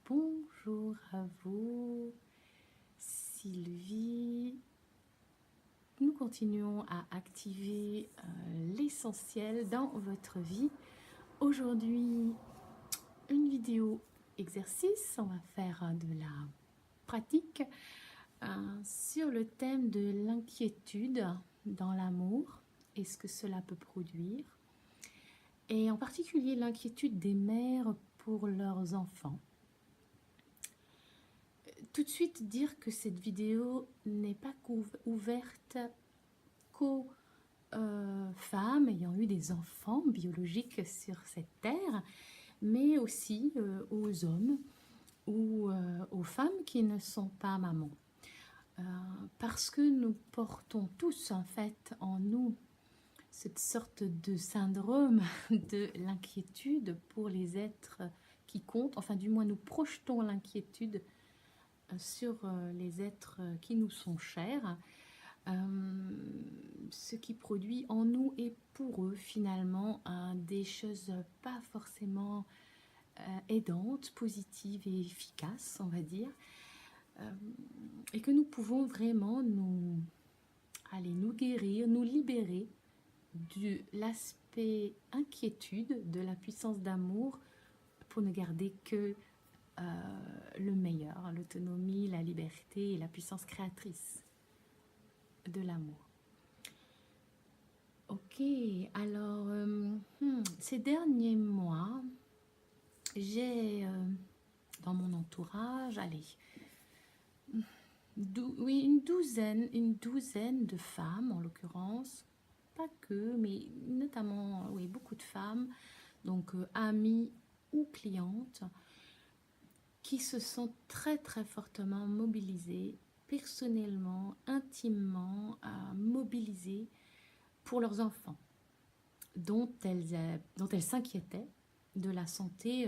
bonjour à vous, Sylvie. Nous continuons à activer l'essentiel dans votre vie. Aujourd'hui, une vidéo exercice. On va faire de la pratique sur le thème de l'inquiétude dans l'amour et ce que cela peut produire. Et en particulier l'inquiétude des mères pour leurs enfants. Tout de suite dire que cette vidéo n'est pas ouverte qu'aux femmes ayant eu des enfants biologiques sur cette terre, mais aussi aux hommes ou aux femmes qui ne sont pas mamans. Parce que nous portons tous en fait en nous cette sorte de syndrome de l'inquiétude pour les êtres qui comptent, enfin du moins nous projetons l'inquiétude sur les êtres qui nous sont chers, ce qui produit en nous et pour eux finalement des choses pas forcément aidantes, positives et efficaces, on va dire, et que nous pouvons vraiment nous guérir, nous libérer de l'aspect inquiétude, de la puissance d'amour, pour ne garder que le meilleur, l'autonomie, la liberté et la puissance créatrice de l'amour. Ok, alors ces derniers mois, j'ai dans mon entourage, une douzaine de femmes en l'occurrence, pas que, mais notamment, oui, beaucoup de femmes, donc amies ou clientes, qui se sont très très fortement mobilisées, personnellement, intimement, mobilisées pour leurs enfants, dont elles s'inquiétaient de la santé,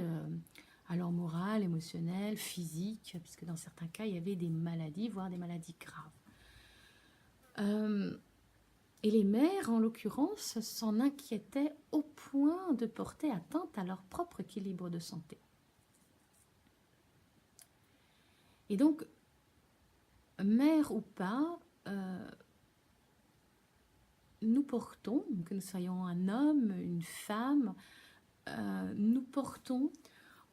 alors morale, émotionnelle, physique, puisque dans certains cas, il y avait des maladies, voire des maladies graves. Et les mères, en l'occurrence, s'en inquiétaient au point de porter atteinte à leur propre équilibre de santé. Et donc, mère ou pas, nous portons, que nous soyons un homme, une femme, nous portons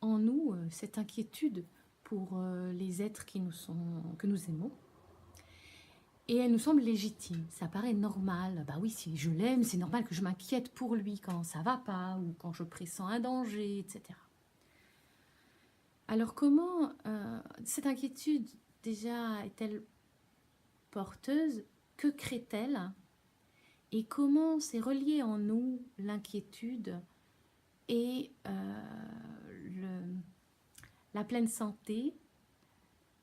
en nous cette inquiétude pour les êtres que nous aimons. Et elle nous semble légitime, ça paraît normal. Bah oui, si je l'aime, c'est normal que je m'inquiète pour lui quand ça va pas ou quand je pressens un danger, etc. Alors comment cette inquiétude déjà est-elle porteuse? Que crée-t-elle? Et comment c'est relié en nous l'inquiétude et la pleine santé,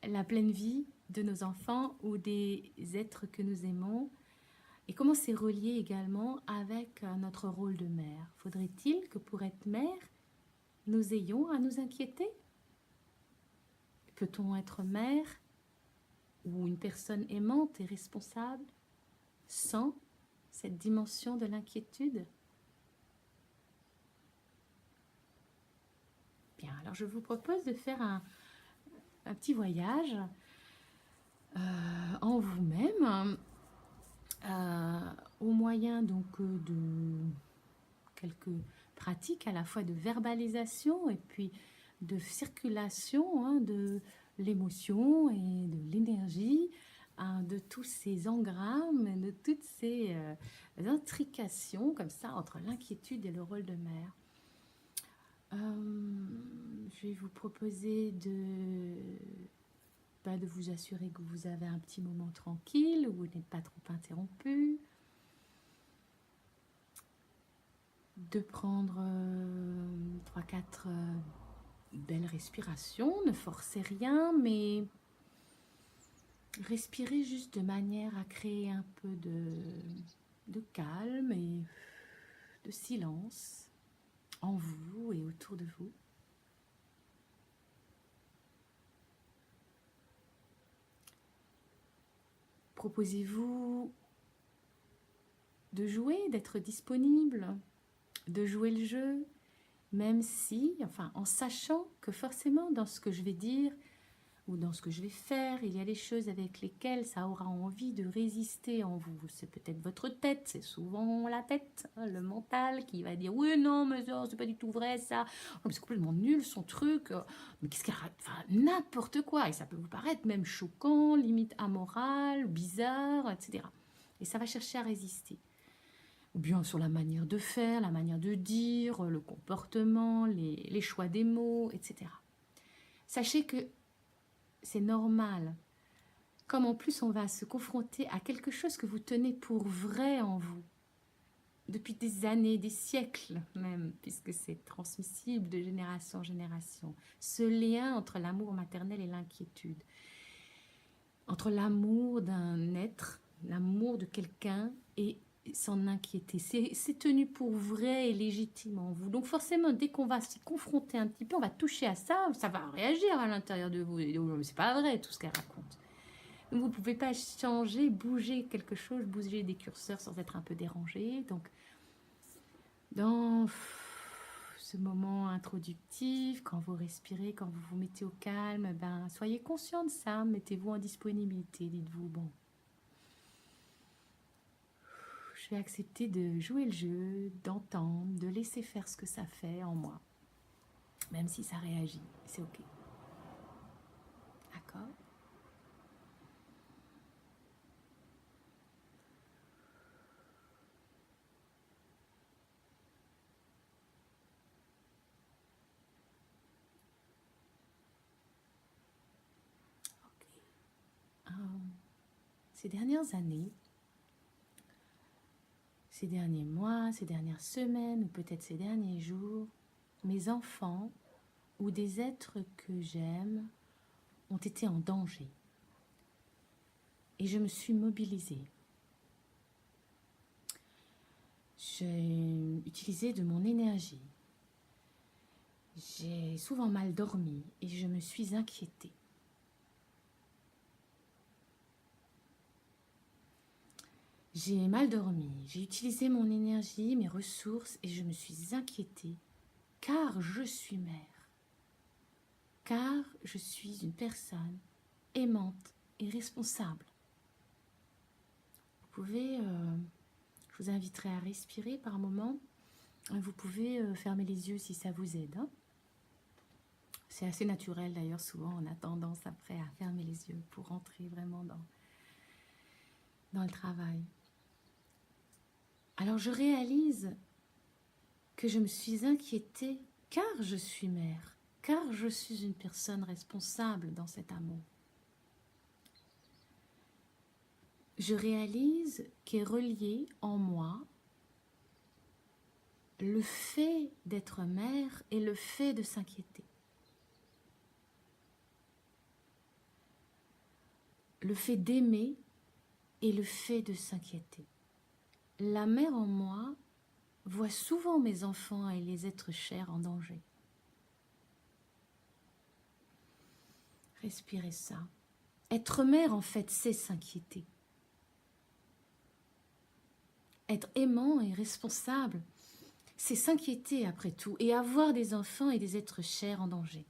la pleine vie de nos enfants ou des êtres que nous aimons? Et comment c'est relié également avec notre rôle de mère? Faudrait-il que pour être mère, nous ayons à nous inquiéter? Peut-on être mère ou une personne aimante et responsable sans cette dimension de l'inquiétude? Bien, alors je vous propose de faire un petit voyage en vous-même, au moyen donc de quelques pratiques à la fois de verbalisation et puis de circulation de l'émotion et de l'énergie, de tous ces engrammes, de toutes ces intrications comme ça entre l'inquiétude et le rôle de mère. Je vais vous proposer de vous assurer que vous avez un petit moment tranquille, où vous n'êtes pas trop interrompu. De prendre 3-4 belles respirations, ne forcez rien, mais respirez juste de manière à créer un peu de calme et de silence en vous et autour de vous. Proposez-vous de jouer, d'être disponible, de jouer le jeu même si, enfin, en sachant que forcément dans ce que je vais dire ou dans ce que je vais faire, il y a des choses avec lesquelles ça aura envie de résister en vous. C'est peut-être votre tête, c'est souvent la tête, hein, le mental qui va dire oui, non, mais ça, c'est pas du tout vrai ça, oh, mais c'est complètement nul son truc, mais qu'est-ce qu'elle raconte, enfin, n'importe quoi, et ça peut vous paraître même choquant, limite amoral, bizarre, etc. Et ça va chercher à résister. Ou bien sur la manière de faire, la manière de dire, le comportement, les choix des mots, etc. Sachez que c'est normal. Comme en plus on va se confronter à quelque chose que vous tenez pour vrai en vous, depuis des années, des siècles même, puisque c'est transmissible de génération en génération. Ce lien entre l'amour maternel et l'inquiétude, entre l'amour d'un être, l'amour de quelqu'un et s'en inquiéter. C'est tenu pour vrai et légitime en vous. Donc forcément, dès qu'on va s'y confronter un petit peu, on va toucher à ça, ça va réagir à l'intérieur de vous. Et c'est pas vrai tout ce qu'elle raconte. Donc vous ne pouvez pas changer, bouger quelque chose, bouger des curseurs sans être un peu dérangé. Donc dans ce moment introductif, quand vous respirez, quand vous vous mettez au calme, ben, soyez conscient de ça, mettez-vous en disponibilité, dites-vous, bon, je vais accepter de jouer le jeu, d'entendre, de laisser faire ce que ça fait en moi. Même si ça réagit, c'est ok. D'accord? Ok. Ces dernières années, ces derniers mois, ces dernières semaines, ou peut-être ces derniers jours, mes enfants ou des êtres que j'aime ont été en danger. Et je me suis mobilisée. J'ai utilisé de mon énergie. J'ai souvent mal dormi et je me suis inquiétée. J'ai mal dormi, j'ai utilisé mon énergie, mes ressources et je me suis inquiétée car je suis mère. Car je suis une personne aimante et responsable. Vous pouvez, je vous inviterai à respirer par moment. Vous pouvez fermer les yeux si ça vous aide. Hein. C'est assez naturel d'ailleurs, souvent on a tendance après à fermer les yeux pour rentrer vraiment dans le travail. Alors je réalise que je me suis inquiétée car je suis mère, car je suis une personne responsable dans cet amour. Je réalise qu'est relié en moi le fait d'être mère et le fait de s'inquiéter. Le fait d'aimer et le fait de s'inquiéter. La mère en moi voit souvent mes enfants et les êtres chers en danger. Respirez ça. Être mère, en fait, c'est s'inquiéter. Être aimant et responsable, c'est s'inquiéter après tout et avoir des enfants et des êtres chers en danger.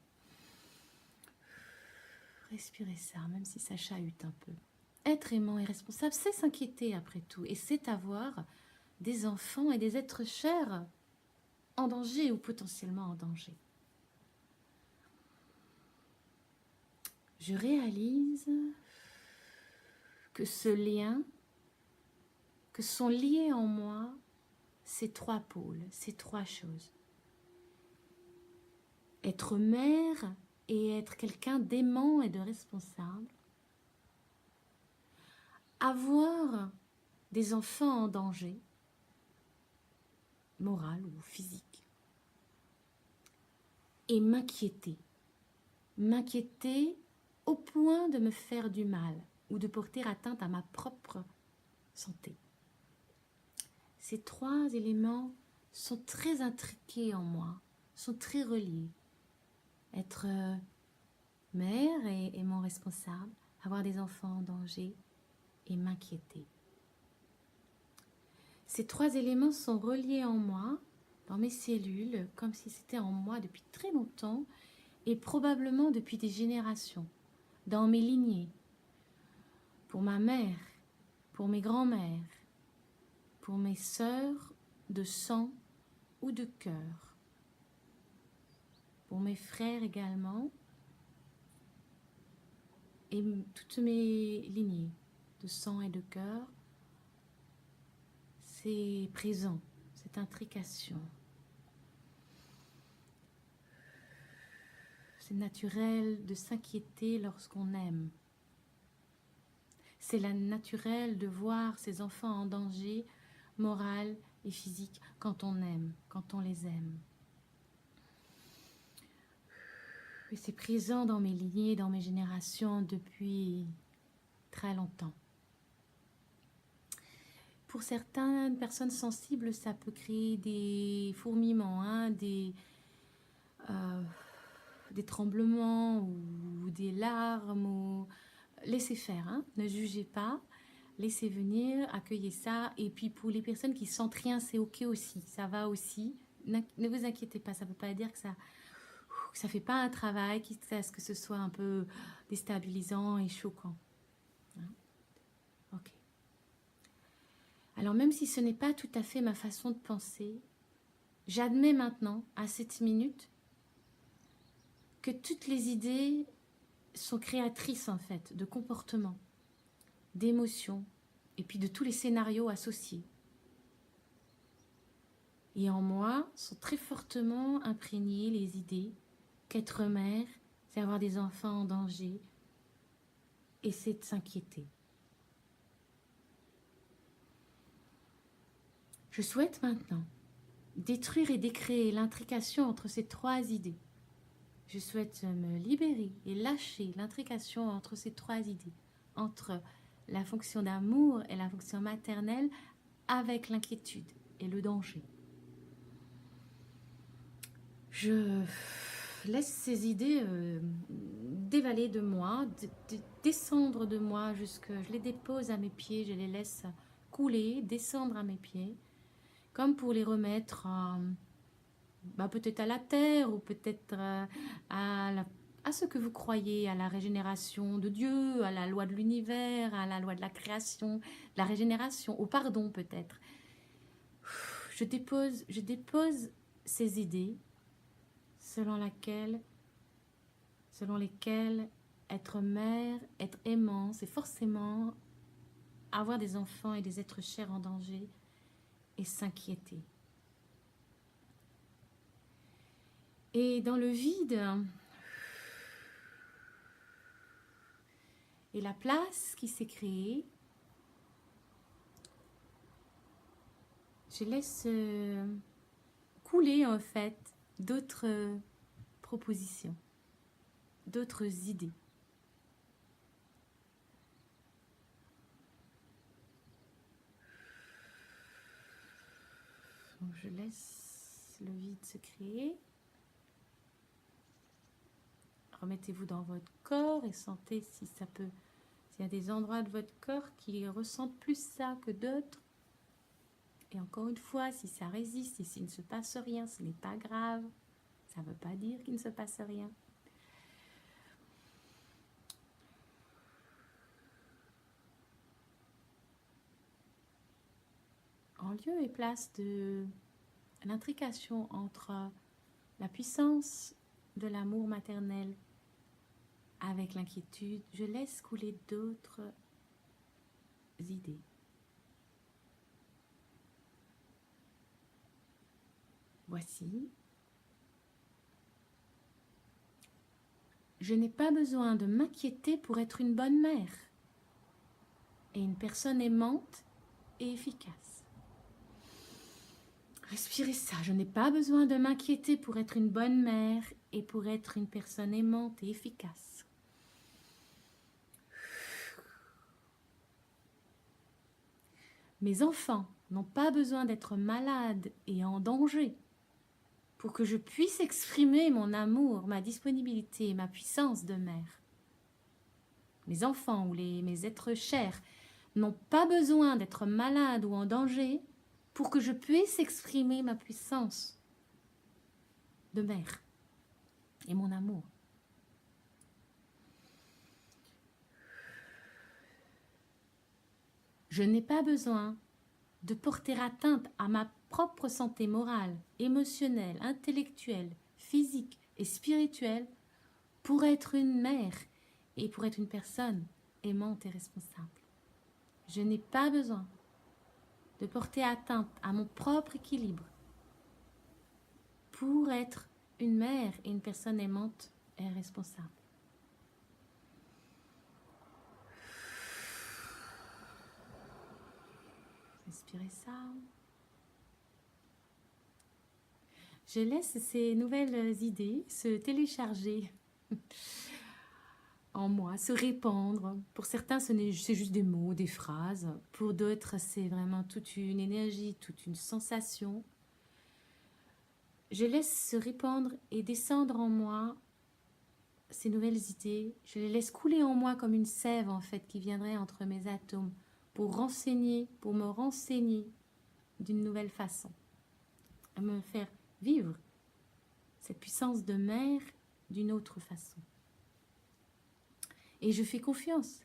Respirez ça, même si ça chahute un peu. Être aimant et responsable, c'est s'inquiéter après tout et c'est avoir des enfants et des êtres chers en danger ou potentiellement en danger. Je réalise que ce lien, que sont liés en moi ces trois pôles, ces trois choses. Être mère et être quelqu'un d'aimant et de responsable. Avoir des enfants en danger, moral ou physique. Et m'inquiéter. M'inquiéter au point de me faire du mal ou de porter atteinte à ma propre santé. Ces trois éléments sont très intriqués en moi, sont très reliés. Être mère et aimant responsable, avoir des enfants en danger et m'inquiéter. Ces trois éléments sont reliés en moi, dans mes cellules, comme si c'était en moi depuis très longtemps, et probablement depuis des générations, dans mes lignées, pour ma mère, pour mes grands-mères, pour mes sœurs de sang ou de cœur, pour mes frères également, et toutes mes lignées de sang et de cœur, c'est présent, cette intrication. C'est naturel de s'inquiéter lorsqu'on aime. C'est naturel de voir ses enfants en danger moral et physique quand on aime, quand on les aime. Et c'est présent dans mes lignées, dans mes générations depuis très longtemps. Pour certaines personnes sensibles, ça peut créer des fourmillements, hein, des tremblements ou des larmes. Ou... Laissez faire, hein, ne jugez pas, laissez venir, accueillez ça. Et puis pour les personnes qui sentent rien, c'est ok aussi, ça va aussi. Ne vous inquiétez pas, ça ne veut pas dire que ça ne fait pas un travail, quitte à ce que ce soit un peu déstabilisant et choquant. Hein? Ok. Alors même si ce n'est pas tout à fait ma façon de penser, j'admets maintenant, à cette minute, que toutes les idées sont créatrices en fait de comportements, d'émotions et puis de tous les scénarios associés. Et en moi sont très fortement imprégnées les idées qu'être mère, c'est avoir des enfants en danger et c'est de s'inquiéter. Je souhaite maintenant détruire et décréer l'intrication entre ces trois idées. Je souhaite me libérer et lâcher l'intrication entre ces trois idées, entre la fonction d'amour et la fonction maternelle avec l'inquiétude et le danger. Je laisse ces idées dévaler de moi, descendre de moi jusque... Je les dépose à mes pieds, je les laisse couler, descendre à mes pieds, comme pour les remettre peut-être à la terre ou peut-être à ce que vous croyez, à la régénération de Dieu, à la loi de l'univers, à la loi de la création, de la régénération, au pardon peut-être. Je dépose ces idées selon lesquelles être mère, être aimant, c'est forcément avoir des enfants et des êtres chers en danger et s'inquiéter. Et dans le vide et la place qui s'est créée, je laisse couler en fait d'autres propositions, d'autres idées. Donc je laisse le vide se créer. Remettez-vous dans votre corps et sentez si ça peut, s'il y a des endroits de votre corps qui ressentent plus ça que d'autres. Et encore une fois, si ça résiste et s'il ne se passe rien, ce n'est pas grave. Ça ne veut pas dire qu'il ne se passe rien. En lieu et place de l'intrication entre la puissance de l'amour maternel avec l'inquiétude, je laisse couler d'autres idées. Voici. Je n'ai pas besoin de m'inquiéter pour être une bonne mère et une personne aimante et efficace. Respirez ça. Je n'ai pas besoin de m'inquiéter pour être une bonne mère et pour être une personne aimante et efficace. Mes enfants n'ont pas besoin d'être malades et en danger pour que je puisse exprimer mon amour, ma disponibilité et ma puissance de mère. Mes enfants ou mes êtres chers n'ont pas besoin d'être malades ou en danger pour que je puisse exprimer ma puissance de mère et mon amour. Je n'ai pas besoin de porter atteinte à ma propre santé morale, émotionnelle, intellectuelle, physique et spirituelle pour être une mère et pour être une personne aimante et responsable. Je n'ai pas besoin de porter atteinte à mon propre équilibre pour être une mère et une personne aimante et responsable. Respirez ça. Je laisse ces nouvelles idées se télécharger en moi, se répandre. Pour certains, c'est juste des mots, des phrases. Pour d'autres, c'est vraiment toute une énergie, toute une sensation. Je laisse se répandre et descendre en moi ces nouvelles idées. Je les laisse couler en moi comme une sève, en fait, qui viendrait entre mes atomes pour me renseigner d'une nouvelle façon. À me faire vivre cette puissance de mère d'une autre façon. Et je fais confiance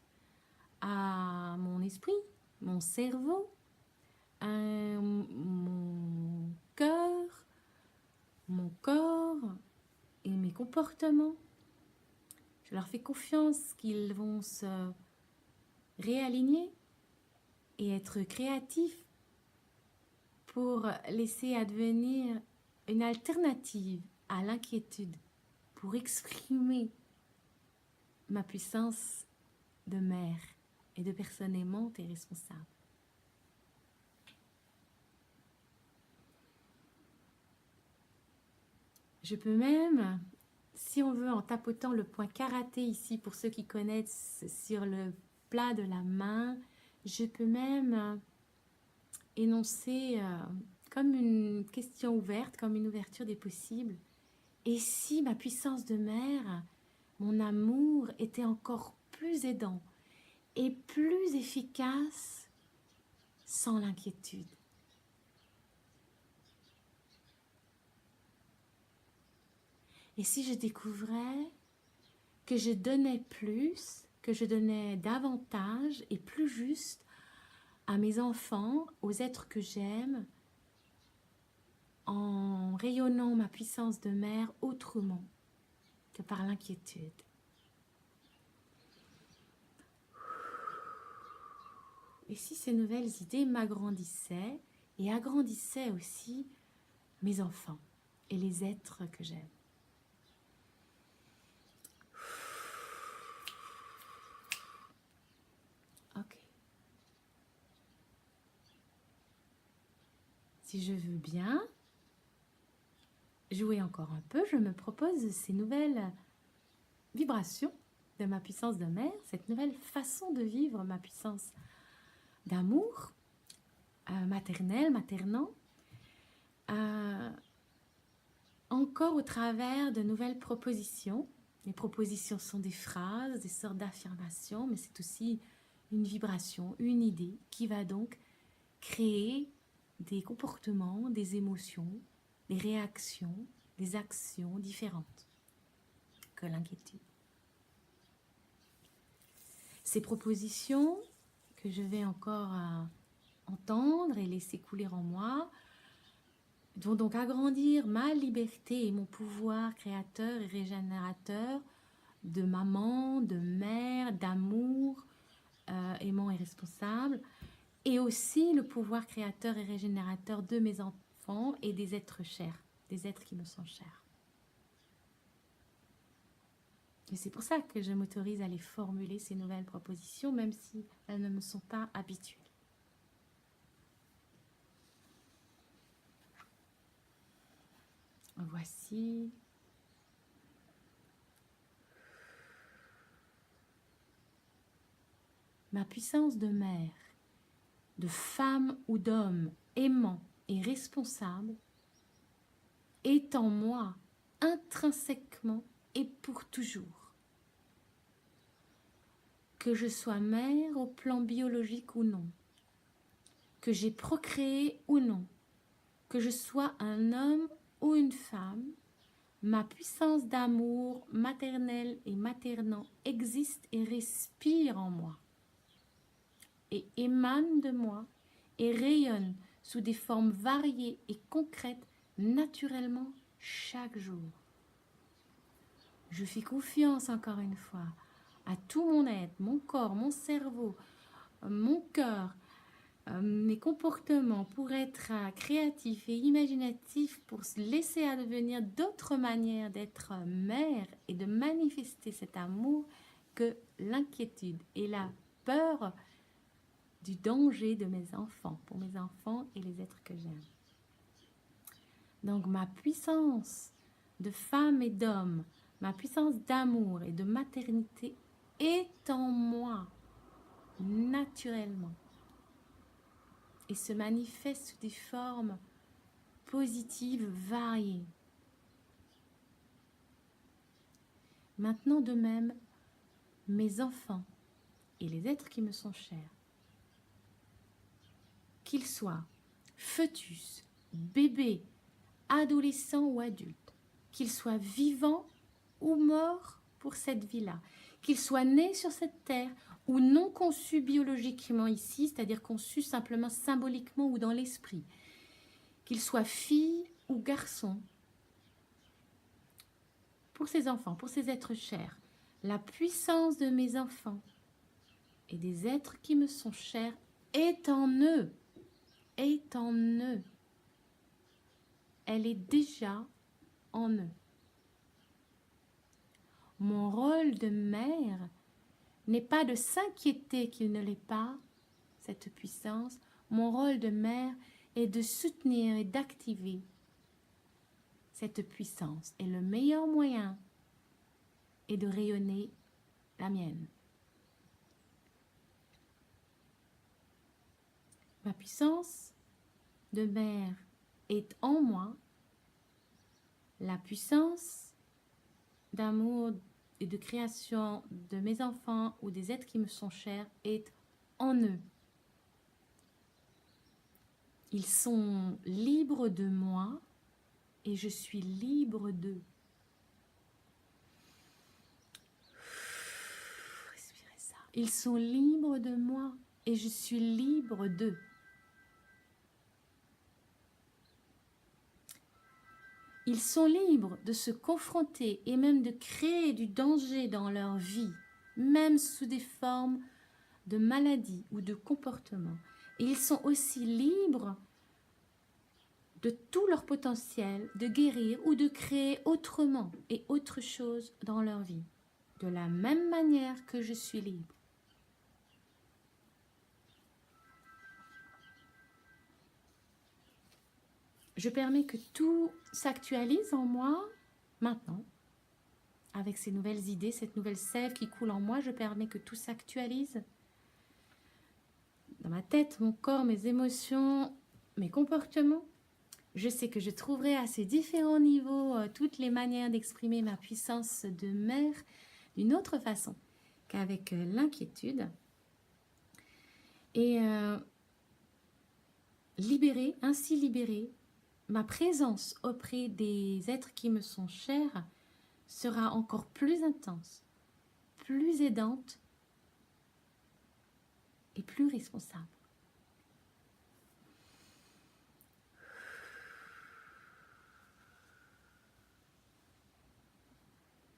à mon esprit, mon cerveau, à mon cœur, mon corps et mes comportements. Je leur fais confiance qu'ils vont se réaligner et être créatifs pour laisser advenir une alternative à l'inquiétude, pour exprimer ma puissance de mère et de personne aimante et responsable. Je peux même, si on veut, en tapotant le point karaté ici, pour ceux qui connaissent, sur le plat de la main, je peux même énoncer comme une question ouverte, comme une ouverture des possibles. Et si ma puissance de mère, mon amour était encore plus aidant et plus efficace sans l'inquiétude? Et si je découvrais que je donnais plus, que je donnais davantage et plus juste à mes enfants, aux êtres que j'aime, en rayonnant ma puissance de mère autrement que par l'inquiétude. Et si ces nouvelles idées m'agrandissaient et agrandissaient aussi mes enfants et les êtres que j'aime? Ok. Si je veux bien jouer encore un peu, je me propose ces nouvelles vibrations de ma puissance de mère, cette nouvelle façon de vivre ma puissance d'amour maternel, maternant, encore au travers de nouvelles propositions. Les propositions sont des phrases, des sortes d'affirmations, mais c'est aussi une vibration, une idée qui va donc créer des comportements, des émotions, des réactions, des actions différentes que l'inquiétude. Ces propositions que je vais encore entendre et laisser couler en moi vont donc agrandir ma liberté et mon pouvoir créateur et régénérateur de maman, de mère, d'amour, aimant et responsable, et aussi le pouvoir créateur et régénérateur de mes enfants et des êtres chers, des êtres qui me sont chers. Et c'est pour ça que je m'autorise à les formuler, ces nouvelles propositions, même si elles ne me sont pas habituelles. Voici. Ma puissance de mère, de femme ou d'homme aimant et responsable est en moi intrinsèquement et pour toujours. Que je sois mère au plan biologique ou non, que j'ai procréé ou non, que je sois un homme ou une femme, Ma puissance d'amour maternel et maternant existe et respire en moi et émane de moi et rayonne sous des formes variées et concrètes naturellement chaque jour. Je fais confiance encore une fois à tout mon être, mon corps, mon cerveau, mon cœur, mes comportements pour être créatifs et imaginatifs, pour se laisser advenir d'autres manières d'être mère et de manifester cet amour que l'inquiétude et la peur du danger de mes enfants, pour mes enfants et les êtres que j'aime. Donc ma puissance de femme et d'homme, ma puissance d'amour et de maternité est en moi naturellement et se manifeste sous des formes positives variées. Maintenant de même, mes enfants et les êtres qui me sont chers, qu'ils soient fœtus, bébés, adolescents ou adultes, qu'ils soient vivants ou morts pour cette vie-là, qu'ils soient nés sur cette terre ou non conçus biologiquement ici, c'est-à-dire conçus simplement symboliquement ou dans l'esprit, qu'ils soient filles ou garçons, pour ces enfants, pour ces êtres chers, la puissance de mes enfants et des êtres qui me sont chers est en eux, est en eux. Elle est déjà en eux. Mon rôle de mère n'est pas de s'inquiéter qu'il ne l'ait pas, cette puissance. Mon rôle de mère est de soutenir et d'activer cette puissance. Et le meilleur moyen est de rayonner la mienne. Ma puissance de mère est en moi. La puissance d'amour et de création de mes enfants ou des êtres qui me sont chers est en eux. Ils sont libres de moi et je suis libre d'eux. Respirez ça. Ils sont libres de moi et je suis libre d'eux. Ils sont libres de se confronter et même de créer du danger dans leur vie, même sous des formes de maladie ou de comportement. Et ils sont aussi libres de tout leur potentiel de guérir ou de créer autrement et autre chose dans leur vie, de la même manière que je suis libre. Je permets que tout s'actualise en moi maintenant. Avec ces nouvelles idées, cette nouvelle sève qui coule en moi, je permets que tout s'actualise. Dans ma tête, mon corps, mes émotions, mes comportements. Je sais que je trouverai à ces différents niveaux toutes les manières d'exprimer ma puissance de mère d'une autre façon qu'avec l'inquiétude. Et ainsi libérer, ma présence auprès des êtres qui me sont chers sera encore plus intense, plus aidante et plus responsable.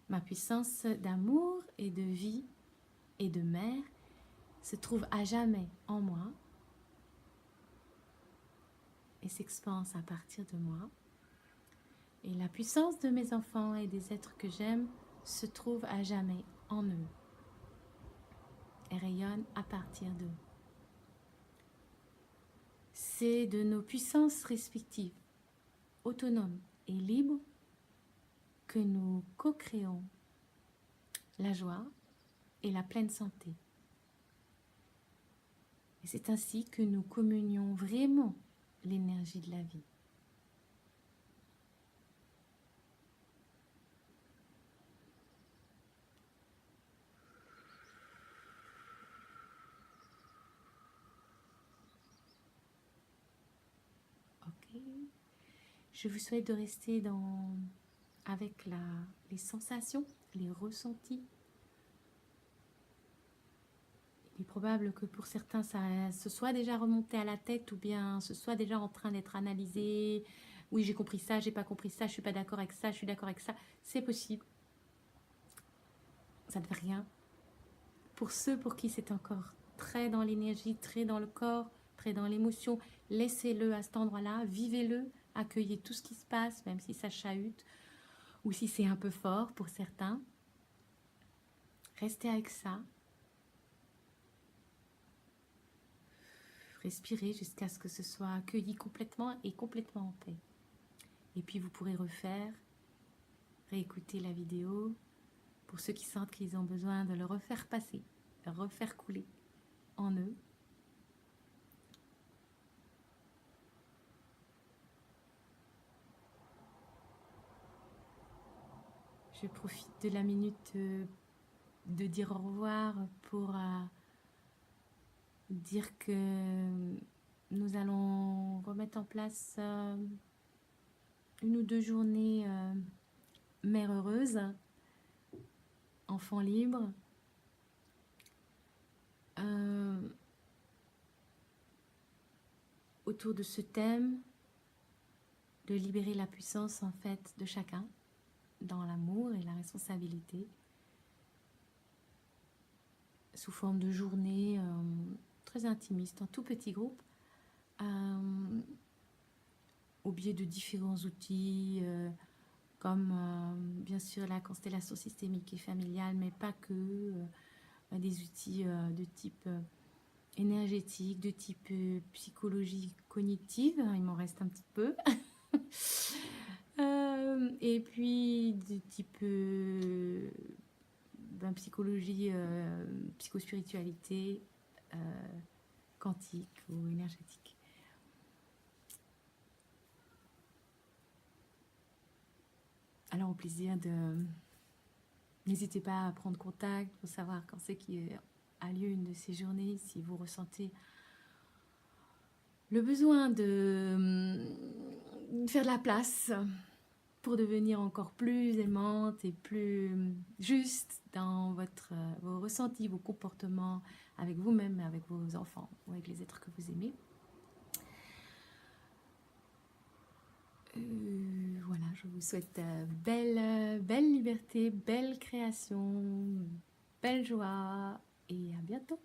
Ma puissance d'amour et de vie et de mère se trouve à jamais en moi et s'expanse à partir de moi. Et la puissance de mes enfants et des êtres que j'aime se trouve à jamais en eux et rayonne à partir d'eux. C'est de nos puissances respectives, autonomes et libres, que nous co-créons la joie et la pleine santé. Et c'est ainsi que nous communions vraiment l'énergie de la vie. Ok. Je vous souhaite de rester avec les sensations, les ressentis. Il est probable que pour certains, ça se soit déjà remonté à la tête ou bien ce soit déjà en train d'être analysé. Oui, j'ai compris ça, j'ai pas compris ça, je suis pas d'accord avec ça, je suis d'accord avec ça. C'est possible. Ça ne fait rien. Pour ceux pour qui c'est encore très dans l'énergie, très dans le corps, très dans l'émotion, laissez-le à cet endroit-là, vivez-le, accueillez tout ce qui se passe, même si ça chahute ou si c'est un peu fort pour certains. Restez avec ça. Respirez jusqu'à ce que ce soit accueilli complètement et complètement en paix. Et puis vous pourrez réécouter la vidéo pour ceux qui sentent qu'ils ont besoin de le refaire passer, de le refaire couler en eux. Je profite de la minute de dire au revoir pour dire que nous allons remettre en place une ou deux journées mère heureuse, enfant libre. Autour de ce thème de libérer la puissance en fait de chacun dans l'amour et la responsabilité sous forme de journées très intimistes en tout petit groupe au biais de différents outils comme bien sûr la constellation systémique et familiale, mais pas que, des outils de type énergétique, de type psychologie cognitive, il m'en reste un petit peu, et puis de type psychologie, psychospiritualité, quantique ou énergétique. Alors au plaisir de... N'hésitez pas à prendre contact pour savoir quand c'est qu'il a lieu une de ces journées, si vous ressentez le besoin de faire de la place pour devenir encore plus aimante et plus juste dans vos ressentis, vos comportements avec vous-même, avec vos enfants ou avec les êtres que vous aimez. Voilà, je vous souhaite belle liberté, belle création, belle joie et à bientôt.